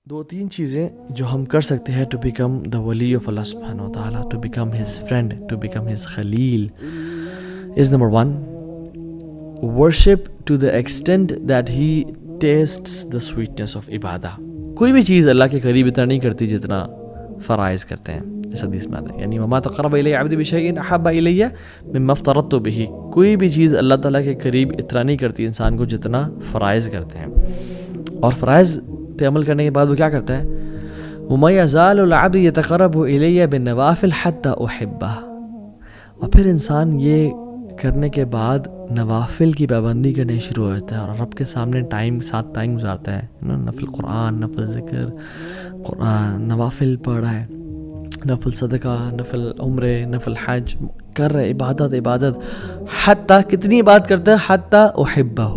دو تین چیزیں جو ہم کر سکتے ہیں ٹو بیکم دا ولی آف اللہ سبحانہ و تعالیٰ, to become his friend, to become his خلیل is number 1, worship to the extent that he tastes the sweetness of عبادہ. کوئی بھی چیز اللہ کے قریب اتنا نہیں کرتی جتنا فرائض کرتے ہیں, جیسا حدیث میں آتا ہے, یعنی وما تقرب الی عبدی بشیء احب الی مما افترضت بہ. کوئی بھی چیز اللہ تعالیٰ کے قریب اتنا نہیں کرتی انسان کو جتنا فرائض کرتے ہیں. اور فرائض پہ عمل کرنے کے بعد وہ کیا کرتا ہے, وما یزال العبد یتقرب الی بالنوافل حتی احبہ. اور پھر انسان یہ کرنے کے بعد نوافل کی پابندی کرنے شروع ہوتا ہے اور رب کے سامنے ساتھ ٹائم گزارتا ہے. نفل قرآن, نفل ذکر, قرآن نوافل پڑھ رہا ہے, نفل صدقہ, نفل عمرے, نفل حج کر رہے, عبادت. حتیٰ کتنی عبادت کرتا ہے, حتیٰ احبہ.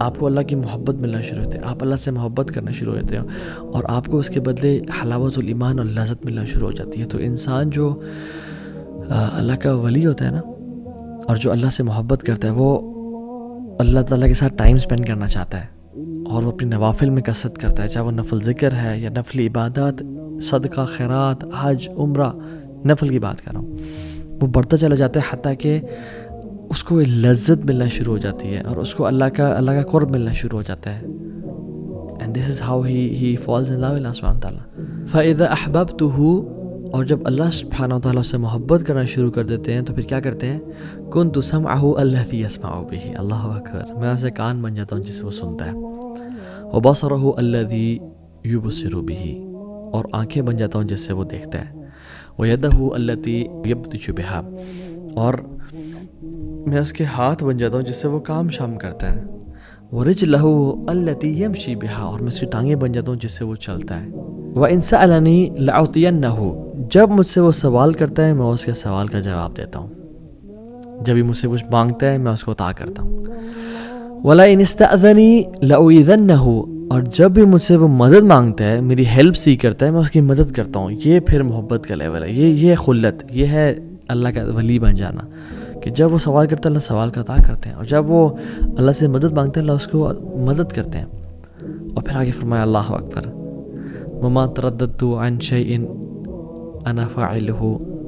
آپ کو اللہ کی محبت ملنا شروع ہوتی ہے, آپ اللہ سے محبت کرنا شروع ہوتے ہیں اور آپ کو اس کے بدلے حلاوت الایمان اور لذت ملنا شروع ہو جاتی ہے. تو انسان جو اللہ کا ولی ہوتا ہے نا, اور جو اللہ سے محبت کرتا ہے, وہ اللہ تعالیٰ کے ساتھ ٹائم سپینڈ کرنا چاہتا ہے اور وہ اپنی نوافل میں کثرت کرتا ہے, چاہے وہ نفل ذکر ہے یا نفل عبادات, صدقہ, خیرات, حج, عمرہ, نفل کی بات کر رہا ہوں. وہ بڑھتا چلا جاتا ہے حتیٰ کہ اس کو لذت ملنا شروع ہو جاتی ہے اور اس کو اللہ کا قرب ملنا شروع ہو جاتا ہے. And this is how he falls in love اللہ سبحانہ تعالیٰ. فَإِذَا أَحْبَبْتُهُ, اور جب اللہ سبحانہ وتعالیٰ سے محبت کرنا شروع کر دیتے ہیں تو پھر کیا کرتے ہیں, كُنْتُ سَمْعَهُ الَّذِي يَسْمَعُ بِهِ. اللہ اکبر, میں اسے کان بن جاتا ہوں جس سے وہ سنتا ہے. وَبَصَرَهُ الَّذِي يُبْصِرُ بِهِ, اور آنکھیں بن جاتا ہوں جس سے وہ دیکھتا ہے. وَيَدَهُ الَّتِي يَبْطِشُ بِهَا, اور میں اس کے ہاتھ بن جاتا ہوں جس سے وہ کام شام کرتا ہے. وَرِجْلَهُ الَّتِي يَمْشِي بِهَا, اور میں اس کی ٹانگیں بن جاتا ہوں جس سے وہ چلتا ہے. وَإِن سَأَلَنِي لَأُعْطِيَنَّهُ, جب مجھ سے وہ سوال کرتا ہے میں اس کے سوال کا جواب دیتا ہوں. جب ہی مجھ سے کچھ مانگتا ہے میں اس کو عطا کرتا ہوں. وَلَئِنِ اسْتَأْذَنِي لَأُعِيذَنَّهُ, اور جب بھی مجھ سے وہ مدد مانگتا ہے, میری ہیلپ سی کرتا ہے, میں اس کی مدد کرتا ہوں. یہ پھر محبت کا لیول ہے, یہ خلت, یہ ہے اللہ کا ولی بن جانا, کہ جب وہ سوال کرتا ہے اللہ سوال کا عطا کرتے ہیں, اور جب وہ اللہ سے مدد مانگتے ہیں اللہ اس کو مدد کرتے ہیں. اور پھر آگے فرمایا اللہ اکبر, وما ترددت عن شيء انا فاعله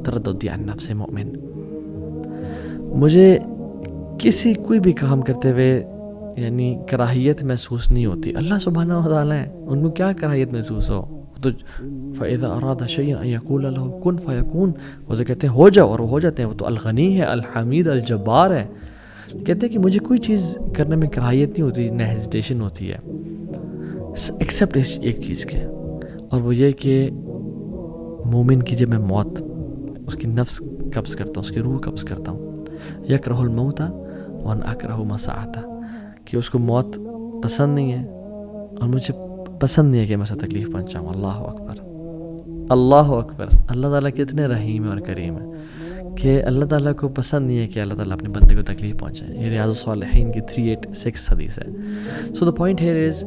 ترددي عن نفس مؤمن. مجھے کوئی بھی کام کرتے ہوئے یعنی کراہیت محسوس نہیں ہوتی. اللہ سبحانہ و تعالیٰ ہے, ان کو کیا کراہیت محسوس ہو. تو فَإِذَا أَرَادَ شَيْئًا أَن يَقُولَ لَهُ كُن فَيَكُونُ, وہ جو کہتے ہیں ہو جاؤ اور وہ ہو جاتے ہیں. وہ تو الغنی ہے, الحمید, الجبار ہے. کہتے ہیں کہ مجھے کوئی چیز کرنے میں کراہیت نہیں ہوتی, نہ ہیزیٹیشن ہوتی ہے, ایکسیپٹ اس ایک چیز کے, اور وہ یہ کہ مومن کی جب میں موت اس کی نفس قبض کرتا ہوں, اس کی روح قبض کرتا ہوں. یکرہ الموت وانا اکرہ مساعتہ, کہ اس کو موت پسند نہیں ہے اور مجھے پسند نہیں ہے کہ میں اسے تکلیف پہنچاؤں. اللہ اکبر, اللہ اکبر. اللہ تعالیٰ کتنے رحیم ہے اور کریم ہے کہ اللہ تعالیٰ کو پسند نہیں ہے کہ اللہ تعالیٰ اپنے بندے کو تکلیف پہنچائے. یہ ریاض الصالحین کی 386 حدیث ہے. سو دا پوائنٹ ہیئر از,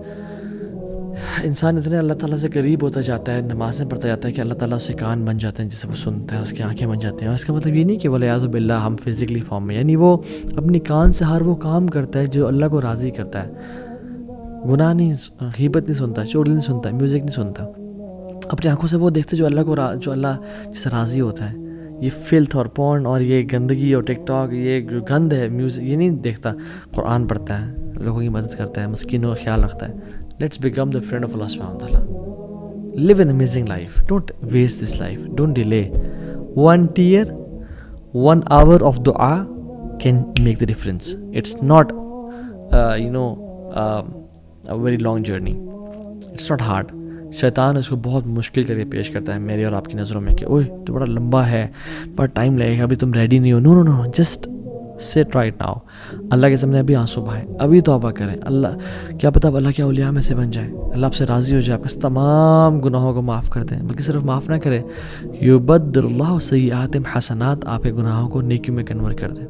انسان اتنے اللہ تعالیٰ سے قریب ہوتا جاتا ہے, نمازیں پڑھتا جاتا ہے کہ اللہ تعالیٰ سے کان بن جاتے ہیں جس سے وہ سنتا ہے, اس کی آنکھیں بن جاتی ہیں. اور اس کا مطلب یہ نہیں کہ ولیعوذ باللہ ہم فزیکلی فارم میں, یعنی وہ اپنی کان سے ہر وہ کام کرتا ہے جو اللہ کو راضی کرتا ہے. گناہ نہیں, غیبت نہیں سنتا, چوری نہیں سنتا, میوزک نہیں سنتا. اپنی آنکھوں سے وہ دیکھتے جو اللہ جس سے راضی ہوتا ہے. یہ فلتھ اور پورن اور یہ گندگی اور ٹک ٹاک, یہ جو گند ہے میوزک, یہ نہیں دیکھتا. قرآن پڑھتا ہے, لوگوں کی مدد کرتا ہے, مسکینوں کا خیال رکھتا ہے. Let's become the friend of Allah subhanahu wa ta'ala. Live an amazing life. Don't waste this life. Don't delay. 1 tear, 1 hour of dua can make the difference. It's not, a very long journey. It's not hard. شیطان اس کو بہت مشکل کر کے پیش کرتا ہے میری اور آپ کی نظروں میں کہ اوہ تو بڑا لمبا ہے, بڑا ٹائم لگے گا, ابھی تم ریڈی نہیں ہو. نو, جسٹ sit right now. اللہ کے سامنے ابھی آنسو بہائیں, ابھی توبہ کریں. اللہ کیا پتہ اب اللہ کے اولیاء میں سے بن جائے, اللہ آپ سے راضی ہو جائے, آپ کے تمام گناہوں کو معاف کر دیں. بلکہ صرف معاف نہ کرے, یبدل اللہ سیئاتہم حسنات, آپ کے گناہوں کو نیکیوں میں کنورٹ کر دیں.